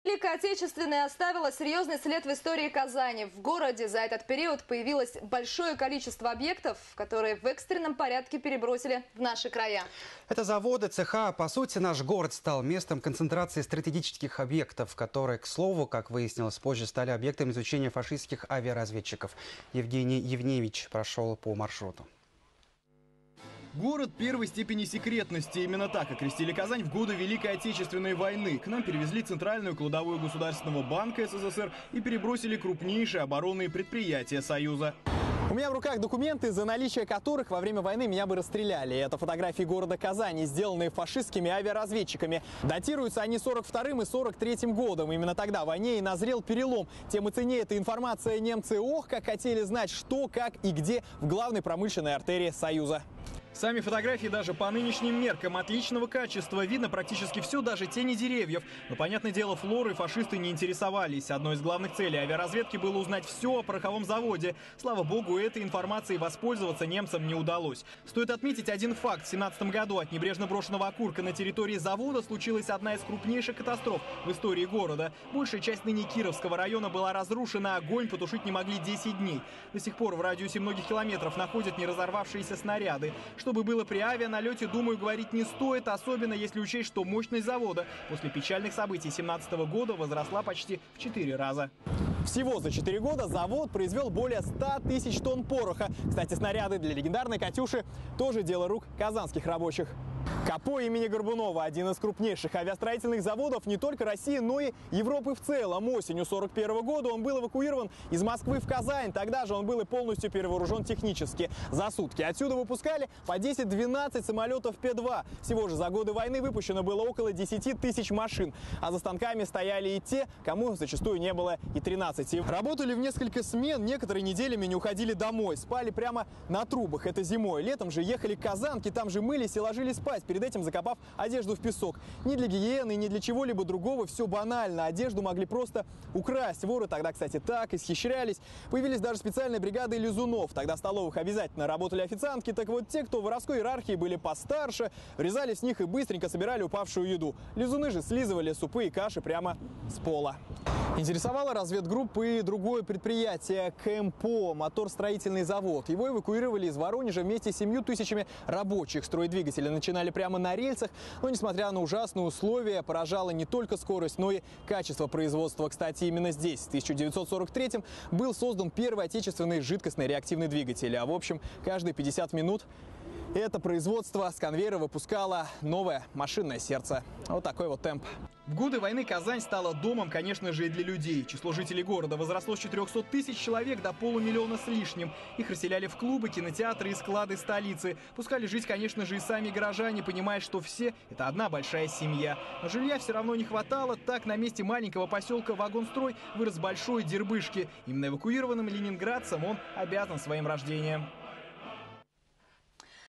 Великая Отечественная оставила серьезный след в истории Казани. В городе за этот период появилось большое количество объектов, которые в экстренном порядке перебросили в наши края. Это заводы, цеха. По сути, наш город стал местом концентрации стратегических объектов, которые, к слову, как выяснилось позже, стали объектом изучения фашистских авиаразведчиков. Евгений Евневич прошел по маршруту. Город первой степени секретности. Именно так окрестили Казань в годы Великой Отечественной войны. К нам перевезли центральную кладовую Государственного банка СССР и перебросили крупнейшие оборонные предприятия Союза. У меня в руках документы, за наличие которых во время войны меня бы расстреляли. Это фотографии города Казани, сделанные фашистскими авиаразведчиками. Датируются они 42-м и 43-м годом. Именно тогда в войне и назрел перелом. Тем и ценнее эта информация немцы, как хотели знать, что, как и где в главной промышленной артерии Союза. Сами фотографии даже по нынешним меркам отличного качества. Видно практически все, даже тени деревьев. Но, понятное дело, флорой фашисты не интересовались. Одной из главных целей авиаразведки было узнать все о пороховом заводе. Слава богу, этой информацией воспользоваться немцам не удалось. Стоит отметить один факт. В 1917 году от небрежно брошенного окурка на территории завода случилась одна из крупнейших катастроф в истории города. Большая часть ныне Кировского района была разрушена, огонь потушить не могли 10 дней. До сих пор в радиусе многих километров находят не разорвавшиеся снаряды. Чтобы было при авианалете, думаю, говорить не стоит, особенно если учесть, что мощность завода после печальных событий 2017 года возросла почти в 4 раза. Всего за 4 года завод произвел более 100 тысяч тонн пороха. Кстати, снаряды для легендарной «Катюши» тоже дело рук казанских рабочих. КАПО имени Горбунова – один из крупнейших авиастроительных заводов не только России, но и Европы в целом. Осенью 1941 года он был эвакуирован из Москвы в Казань. Тогда же он был и полностью перевооружен технически. За сутки отсюда выпускали по 10-12 самолетов П-2. Всего же за годы войны выпущено было около 10 тысяч машин. А за станками стояли и те, кому зачастую не было и 13. Работали в несколько смен, некоторые неделями не уходили домой. Спали прямо на трубах. Это зимой. Летом же ехали к Казанке, там же мылись и ложились спать, перед этим закопав одежду в песок. Ни для гигиены, ни для чего-либо другого, все банально. Одежду могли просто украсть. Воры тогда, кстати, так исхищрялись. Появились даже специальные бригады лизунов. Тогда в столовых обязательно работали официантки. Так вот, те, кто в воровской иерархии были постарше, врезали с них и быстренько собирали упавшую еду. Лизуны же слизывали супы и каши прямо с пола. Интересовало разведгруппы и другое предприятие КМПО, моторстроительный завод. Его эвакуировали из Воронежа вместе с 7 тысячами рабочих. Строить двигатели начинали прямо на рельсах, но, несмотря на ужасные условия, поражала не только скорость, но и качество производства. Кстати, именно здесь, в 1943-м, был создан первый отечественный жидкостный реактивный двигатель. А в общем, каждые 50 минут это производство с конвейера выпускало новое машинное сердце. Вот такой вот темп. В годы войны Казань стала домом, конечно же, и для людей. Число жителей города возросло с 400 тысяч человек до полумиллиона с лишним. Их расселяли в клубы, кинотеатры и склады столицы. Пускали жить, конечно же, и сами горожане, понимая, что все – это одна большая семья. Но жилья все равно не хватало. Так, на месте маленького поселка Вагонстрой вырос большой Дербышки. Именно эвакуированным ленинградцам он обязан своим рождением.